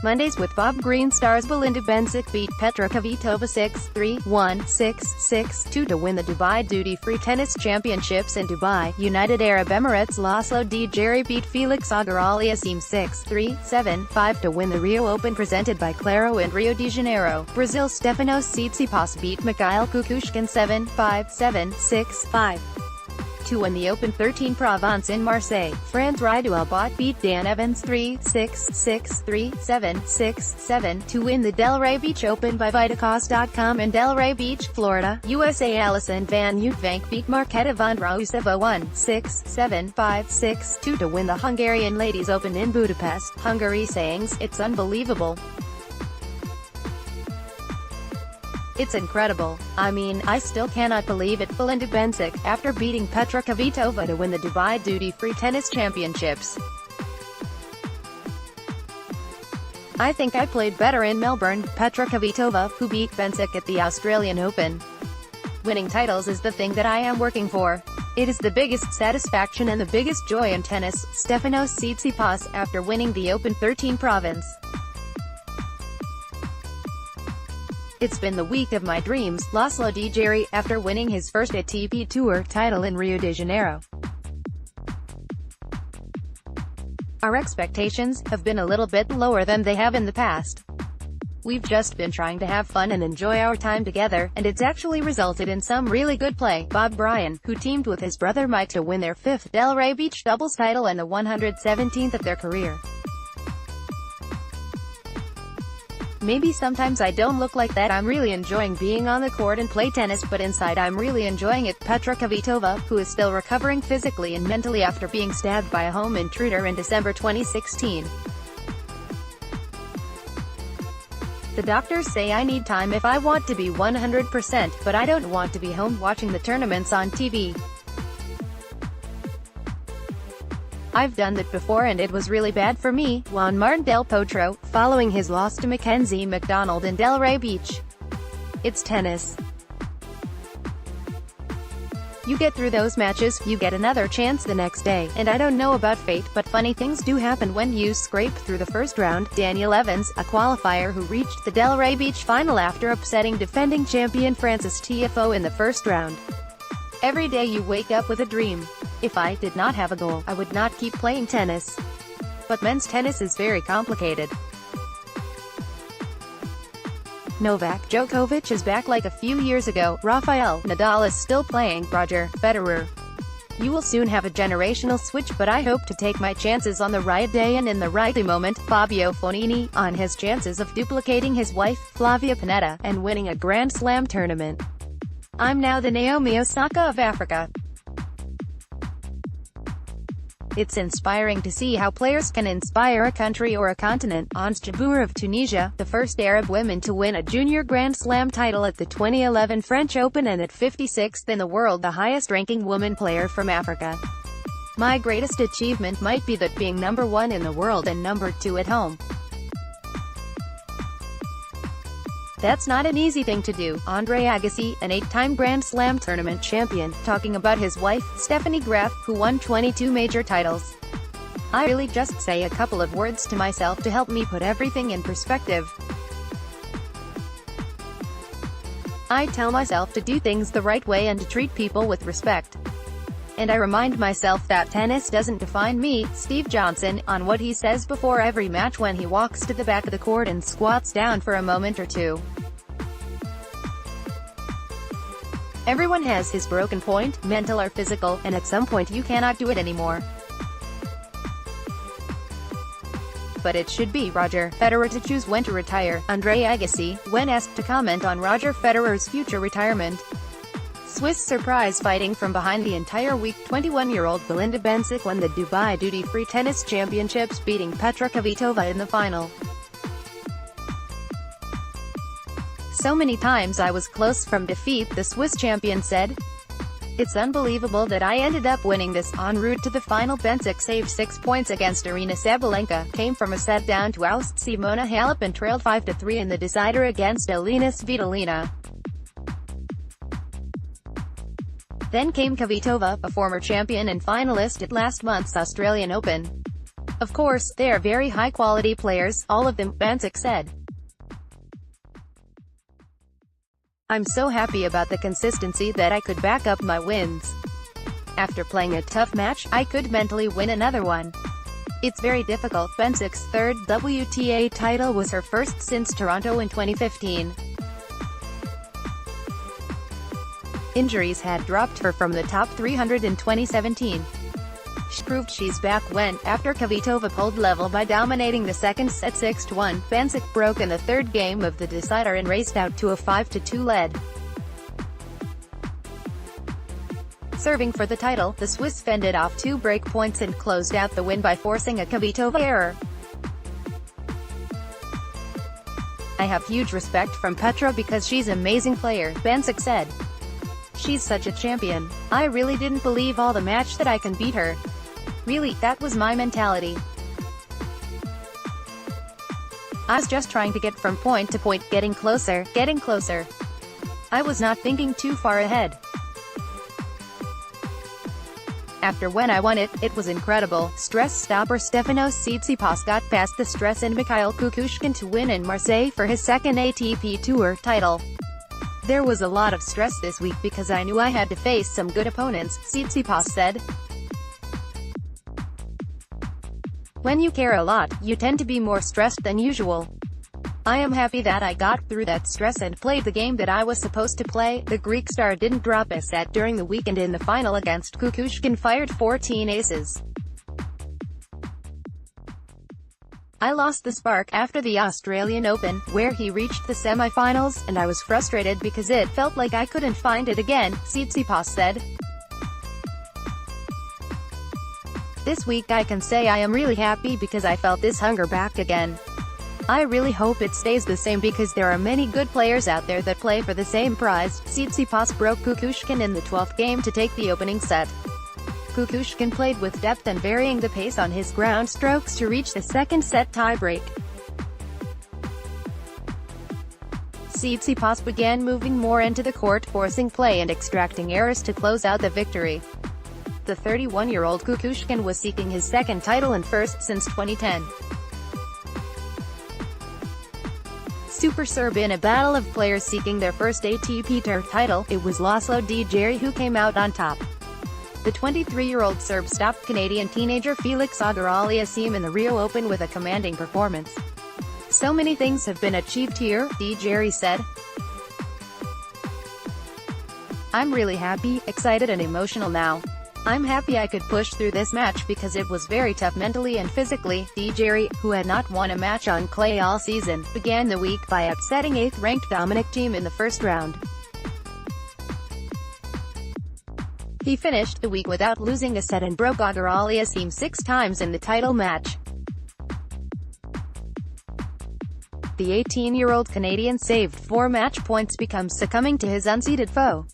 Mondays with Bob Greene stars Belinda. Bencic beat Petra Kvitova 6-3, 1-6, 6-2 to win the Dubai Duty-Free Tennis Championships in Dubai, United Arab Emirates. Laslo Djere beat Felix Auger-Aliassime 6-3, 7-5 to win the Rio Open presented by Claro in Rio de Janeiro, Brazil. Stefanos Tsitsipas beat Mikhail Kukushkin 7-5, 7-6, 5 to win the Open 13 Provence in Marseille, France. Radu Albot beat Dan Evans 3-6, 6-3, 7-6, 7 to win the Delray Beach Open by Vitacos.com in Delray Beach, Florida, USA. Alison van Uytvanck beat Marketa Vondrousova 1-6, 7-5, 6-2 to win the Hungarian Ladies Open in Budapest, Hungary. Sayings, "It's unbelievable. It's incredible. I mean, I still cannot believe it." Belinda. Bencic, after beating Petra Kvitova to win the Dubai Duty-Free Tennis Championships. "I think I played better in Melbourne." Petra Kvitova, who beat Bencic at the Australian Open. "Winning titles is the thing that I am working for. It is the biggest satisfaction and the biggest joy in tennis." Stefanos Tsitsipas, after winning the Open 13 Provence. "It's been the week of my dreams." Laslo Djere, after winning his first ATP Tour title in Rio de Janeiro. "Our expectations have been a little bit lower than they have in the past. We've just been trying to have fun and enjoy our time together, and it's actually resulted in some really good play." Bob Bryan, who teamed with his brother Mike to win their 5th Delray Beach doubles title and the 117th of their career. "Maybe sometimes I don't look like that. I'm really enjoying being on the court and play tennis, but inside I'm really enjoying it." Petra Kvitova, who is still recovering physically and mentally after being stabbed by a home intruder in December 2016. "The doctors say I need time if I want to be 100%, but I don't want to be home watching the tournaments on TV. I've done that before and it was really bad for me." Juan Martín del Potro, following his loss to Mackenzie McDonald in Delray Beach. "It's tennis. You get through those matches, you get another chance the next day, and I don't know about fate, but funny things do happen when you scrape through the first round." Daniel Evans, a qualifier who reached the Delray Beach final after upsetting defending champion Francis Tiafoe in the first round. "Every day you wake up with a dream. If I did not have a goal, I would not keep playing tennis. But men's tennis is very complicated. Novak Djokovic is back like a few years ago. Rafael Nadal is still playing. Roger Federer. You will soon have a generational switch, but I hope to take my chances on the right day and in the right moment." Fabio Fognini, on his chances of duplicating his wife, Flavia Pennetta, and winning a Grand Slam tournament. "I'm now the Naomi Osaka of Africa. It's inspiring to see how players can inspire a country or a continent." Ons Jabeur of Tunisia, the first Arab woman to win a junior Grand Slam title at the 2011 French Open and at 56th in the world, the highest-ranking woman player from Africa. "My greatest achievement might be that being number 1 in the world and number 2 at home. That's not an easy thing to do." Andre Agassi, an 8-time Grand Slam tournament champion, talking about his wife, Stephanie Graf, who won 22 major titles. "I really just say a couple of words to myself to help me put everything in perspective. I tell myself to do things the right way and to treat people with respect. And I remind myself that tennis doesn't define me." Steve Johnson, on what he says before every match when he walks to the back of the court and squats down for a moment or two. "Everyone has his broken point, mental or physical, and at some point you cannot do it anymore. But it should be Roger Federer to choose when to retire." Andre Agassi, when asked to comment on Roger Federer's future retirement. Swiss surprise fighting from behind the entire week. 21-year-old Belinda Bencic won the Dubai Duty-Free Tennis Championships, beating Petra Kvitova in the final. "So many times I was close from defeat," the Swiss champion said. "It's unbelievable that I ended up winning this." En route to the final, Bencic saved 6 points against Aryna Sabalenka, came from a set down to oust Simona Halep and trailed 5-3 in the decider against Elina Svitolina. Then came Kvitova, a former champion and finalist at last month's Australian Open. Of course, they are very high-quality players, all of them, Bencic said. I'm so happy about the consistency that I could back up my wins. After playing a tough match, I could mentally win another one. It's very difficult. Bencic's third WTA title was her first since Toronto in 2015. Injuries had dropped her from the top 300 in 2017. She proved she's back when, after Kvitova pulled level by dominating the second set 6-1, Bencic broke in the third game of the decider and raced out to a 5-2 lead. Serving for the title, the Swiss fended off 2 break points and closed out the win by forcing a Kvitova error. I have huge respect from Petra because she's an amazing player, Bencic said. She's such a champion. I really didn't believe all the match that I can beat her. Really, that was my mentality. I was just trying to get from point to point, getting closer. I was not thinking too far ahead. After when I won it, it was incredible. Stress stopper Stefanos Tsitsipas got past the stress and Mikhail Kukushkin to win in Marseille for his second ATP Tour title. There was a lot of stress this week because I knew I had to face some good opponents, Tsitsipas said. When you care a lot, you tend to be more stressed than usual. I am happy that I got through that stress and played the game that I was supposed to play. The Greek star didn't drop a set during the weekend in the final against Kukushkin, fired 14 aces. I lost the spark after the Australian Open, where he reached the semi-finals, and I was frustrated because it felt like I couldn't find it again, Tsitsipas said. This week I can say I am really happy because I felt this hunger back again. I really hope it stays the same because there are many good players out there that play for the same prize. Tsitsipas broke Kukushkin in the 12th game to take the opening set. Kukushkin played with depth and varying the pace on his ground strokes to reach the second set tiebreak. Tsitsipas began moving more into the court, forcing play and extracting errors to close out the victory. The 31-year-old Kukushkin was seeking his second title and first since 2010. Super Serb in a battle of players seeking their first ATP Tour title, it was Laslo Djere who came out on top. The 23-year-old Serb stopped Canadian teenager Felix Auger-Aliassime in the Rio Open with a commanding performance. So many things have been achieved here, Djere said. I'm really happy, excited and emotional now. I'm happy I could push through this match because it was very tough mentally and physically. Djere, who had not won a match on clay all season, began the week by upsetting 8th-ranked Dominic Thiem in the first round. He finished the week without losing a set and broke Auger-Aliassime 6 times in the title match. The 18-year-old Canadian saved 4 match points before succumbing to his unseeded foe.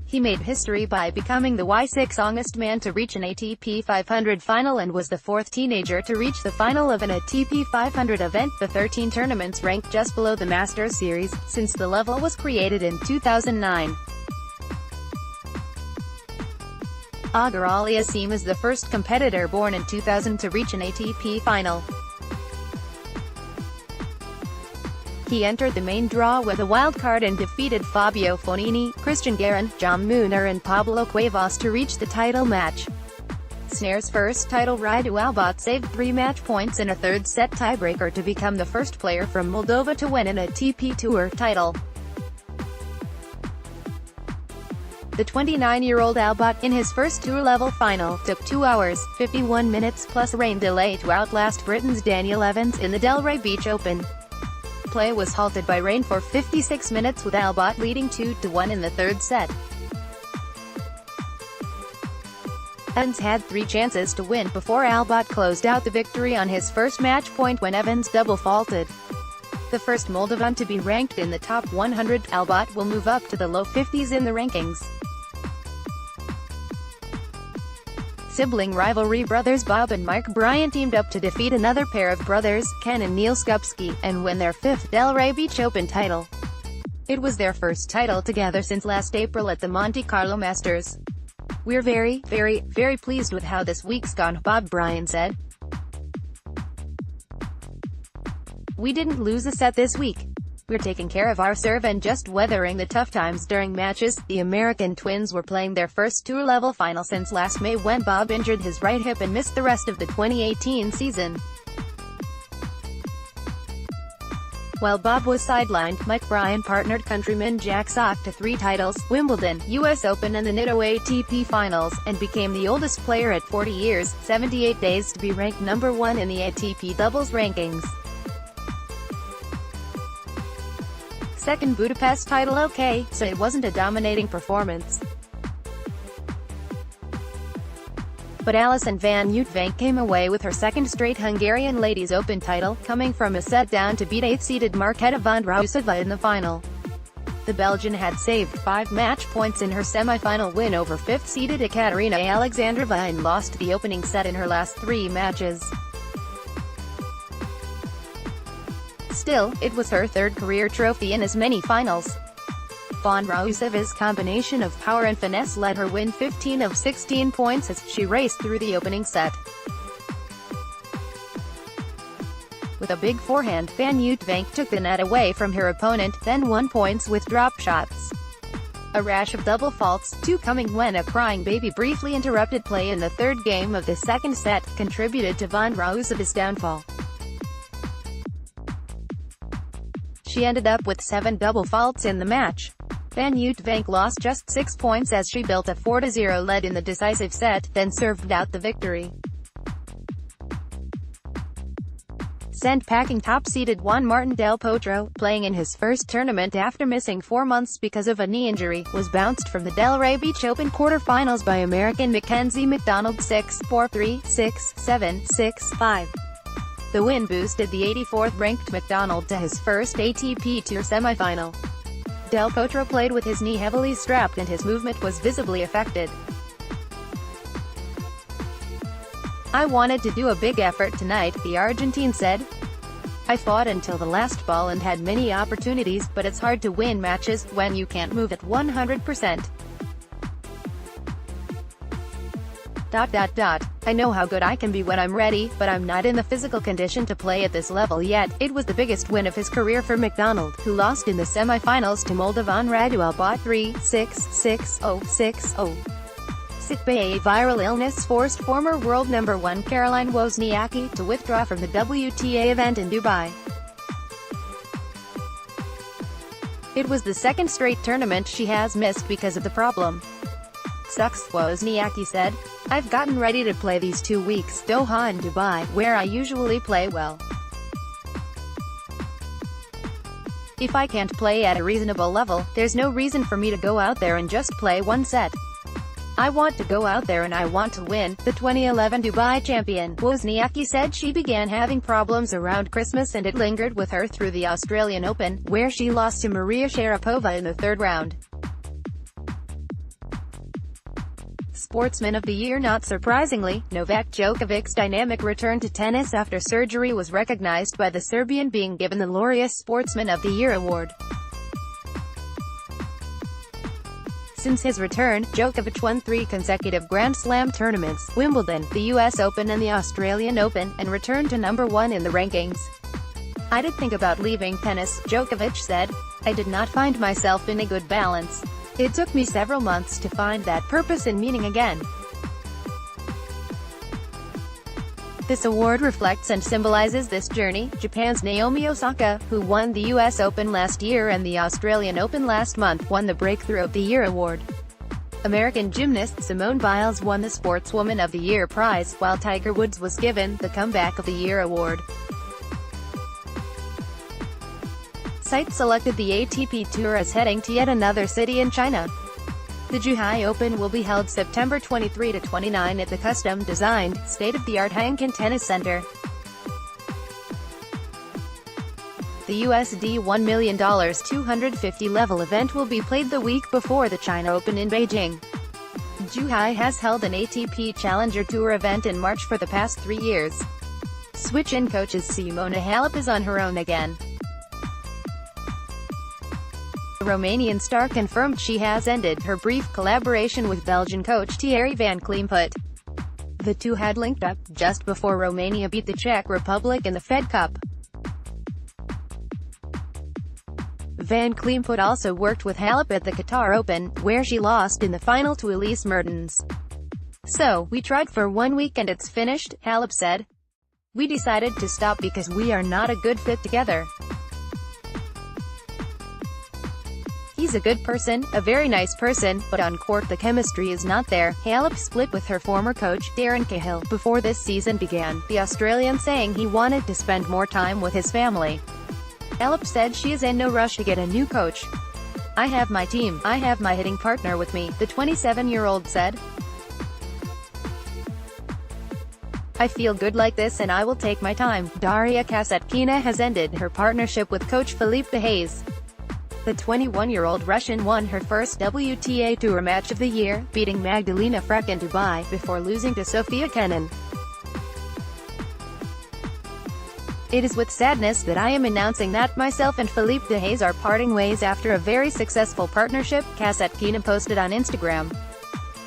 He made history by becoming the youngest man to reach an ATP 500 final and was the 4th teenager to reach the final of an ATP 500 event. The 13 tournaments ranked just below the Masters Series, since the level was created in 2009. Auger-Aliassime is the first competitor born in 2000 to reach an ATP final. He entered the main draw with a wild card and defeated Fabio Fognini, Cristian Garin, Jan Munar and Pablo Cuevas to reach the title match. Snare's first title, Radu Albot saved 3 match points in a third-set tiebreaker to become the first player from Moldova to win an ATP Tour title. The 29-year-old Albot, in his first tour-level final, took 2 hours, 51 minutes plus a rain delay to outlast Britain's Daniel Evans in the Delray Beach Open. Play was halted by rain for 56 minutes with Albot leading 2-1 in the third set. Evans had 3 chances to win before Albot closed out the victory on his first match point when Evans double faulted. The first Moldovan to be ranked in the top 100, Albot will move up to the low 50s in the rankings. Sibling rivalry brothers Bob and Mark Bryan teamed up to defeat another pair of brothers, Ken and Neil Skupski, and win their 5th Delray Beach Open title. It was their first title together since last April at the Monte Carlo Masters. We're very, very pleased with how this week's gone, Bob Bryan said. "We didn't lose a set this week. We're taking care of our serve and just weathering the tough times during matches." The American twins were playing their first tour-level final since last May when Bob injured his right hip and missed the rest of the 2018 season. While Bob was sidelined, Mike Bryan partnered countryman Jack Sock to 3 titles, Wimbledon, US Open and the Nitto ATP Finals, and became the oldest player at 40 years, 78 days to be ranked number 1 in the ATP doubles rankings. Second Budapest title. Okay, so it wasn't a dominating performance. But Alison van Uytvanck came away with her second straight Hungarian Ladies Open title, coming from a set down to beat 8th-seeded Marketa Vondrousova in the final. The Belgian had saved 5 match points in her semi-final win over 5th-seeded Ekaterina Alexandrova and lost the opening set in her last 3 matches. Still, it was her 3rd career trophy in as many finals. Vondrousova's combination of power and finesse let her win 15 of 16 points as she raced through the opening set. With a big forehand, van Uytvanck took the net away from her opponent, then won points with drop shots. A rash of double faults, 2 coming when a crying baby briefly interrupted play in the 3rd game of the 2nd set, contributed to Vondrousova's downfall. She ended up with 7 double faults in the match. Van Uytvanck lost just 6 points as she built a 4-0 lead in the decisive set, then served out the victory. Sent packing top-seeded Juan Martín del Potro, playing in his first tournament after missing 4 months because of a knee injury, was bounced from the Delray Beach Open quarterfinals by American Mackenzie McDonald 6-4, 3-6, 7-6, 5. The win boosted the 84th-ranked McDonald to his first ATP Tour semifinal. Del Potro played with his knee heavily strapped and his movement was visibly affected. "I wanted to do a big effort tonight," the Argentine said. "I fought until the last ball and had many opportunities, but it's hard to win matches when you can't move at 100%. I know how good I can be when I'm ready, but I'm not in the physical condition to play at this level yet." It was the biggest win of his career for McDonald, who lost in the semi-finals to Moldovan Radu Albot 3-6, 6-0, 6-0. Sick bay. A viral illness forced former world number 1 Caroline Wozniacki to withdraw from the WTA event in Dubai. It was the 2nd straight tournament she has missed because of the problem. "Sucks," Wozniacki said. "I've gotten ready to play these 2 weeks, Doha and Dubai, where I usually play well. If I can't play at a reasonable level, there's no reason for me to go out there and just play 1 set. I want to go out there and I want to win." The 2011 Dubai champion, Wozniacki said she began having problems around Christmas and it lingered with her through the Australian Open, where she lost to Maria Sharapova in the 3rd round. Sportsman of the Year. Not surprisingly, Novak Djokovic's dynamic return to tennis after surgery was recognized by the Serbian, being given the Laureus Sportsman of the Year award. Since his return, Djokovic won 3 consecutive Grand Slam tournaments, Wimbledon, the US Open and the Australian Open, and returned to number 1 in the rankings. "I did think about leaving tennis," Djokovic said. "I did not find myself in a good balance. It took me several months to find that purpose and meaning again." This award reflects and symbolizes this journey. Japan's Naomi Osaka, who won the US Open last year and the Australian Open last month, won the Breakthrough of the Year award. American gymnast Simone Biles won the Sportswoman of the Year prize, while Tiger Woods was given the Comeback of the Year award. Site selected the ATP Tour as heading to yet another city in China. The Zhuhai Open will be held September 23 to 29 at the custom-designed, state-of-the-art Hangzhou Tennis Center. The USD $1 million 250 level event will be played the week before the China Open in Beijing. Zhuhai has held an ATP Challenger Tour event in March for the past 3 years. Switch-in coaches Simona Halep is on her own again. The Romanian star confirmed she has ended her brief collaboration with Belgian coach Thierry van Kleemput. The two had linked up just before Romania beat the Czech Republic in the Fed Cup. Van Kleemput also worked with Halep at the Qatar Open, where she lost in the final to Elise Mertens. "So, we tried for 1 week and it's finished," Halep said. "We decided to stop because we are not a good fit together. He's a good person, a very nice person, but on court the chemistry is not there." Halep split with her former coach, Darren Cahill, before this season began, the Australian saying he wanted to spend more time with his family. Halep said she is in no rush to get a new coach. "I have my team, I have my hitting partner with me," the 27-year-old said. "I feel good like this and I will take my time." Daria Kasatkina has ended her partnership with coach Felipe Hayes. The 21-year-old Russian won her first WTA Tour Match of the year, beating Magdalena Frech in Dubai, before losing to Sofia Kenin. "It is with sadness that I am announcing that myself and Felipe Hayes are parting ways after a very successful partnership," Kasatkina posted on Instagram.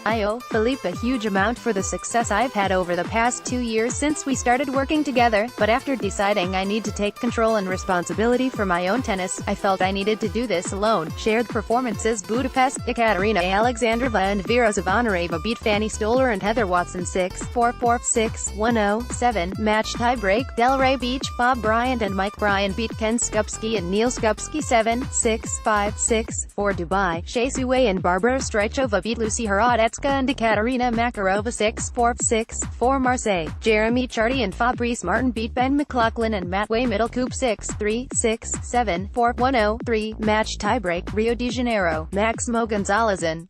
"I owe Felipe a huge amount for the success I've had over the past 2 years since we started working together, but after deciding I need to take control and responsibility for my own tennis, I felt I needed to do this alone." Shared performances: Budapest, Ekaterina Alexandrova and Vera Zvonareva beat Fanny Stoller and Heather Watson 6-4, 6-1, 7. Match tiebreak: Delray beat Bob Bryant and Mike Bryan beat Ken Skupski and Neil Skupski 7-6, 5-6, 4. Dubai: Shea Suwei and Barbara Strychova beat Lucy Hradecka and Ekaterina Makarova 6-4, 6-4. Marseille: Jeremy Chardy and Fabrice Martin beat Ben McLaughlin and Matway Middlecoop 6-3, 6-7, 4-1, 3. Match tiebreak: Rio de Janeiro: Maximo Gonzalez and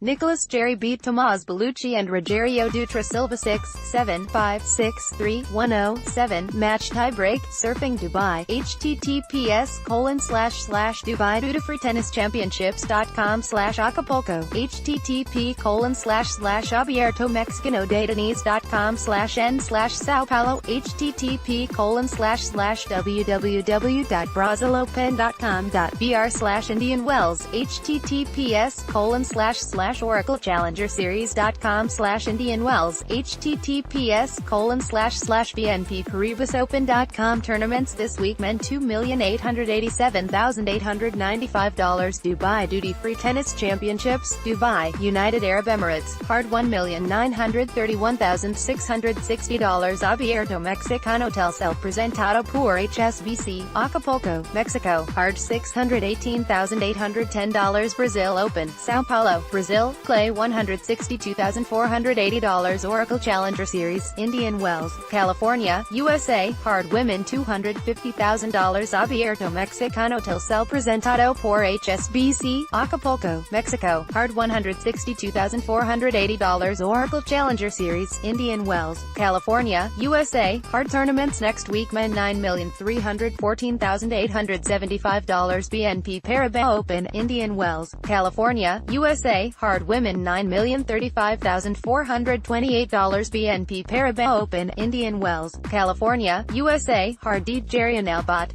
Nicolas Jarry beat Tomás Bellucci and Rogerio Dutra Silva 6-7, 5-6, 3-1, 7. Match tiebreak: Surfing Dubai: https://dubai-duty-free-tennis-championships.com/acapulco, http://abierto-mexicano-de-tenis.com/n/Sao Paulo, http://www.brazilopen.com.br/Indian Wells, https://OracleChallengerSeries.com/Indian Wells, https://BNPParibasOpen.com. Tournaments this week: Men $2,887,895, Dubai Duty-Free Tennis Championships, Dubai, United Arab Emirates, hard $1,931,660, Abierto Mexicano Telcel presentado por HSBC, Acapulco, Mexico, hard $618,810, Brazil Open, Sao Paulo, Brazil, clay $162,480, Oracle Challenger Series, Indian Wells, California, USA, hard women $250,000, Abierto Mexicano Telcel presentado por HSBC, Acapulco, Mexico, hard $162,480, Oracle Challenger Series, Indian Wells, California, USA, hard tournaments next week: Men $9,314,875, BNP Paribas Open, Indian Wells, California, USA, hard women $9,035,428, BNP Paribas Open, Indian Wells, California, USA, hard Djere and Albot.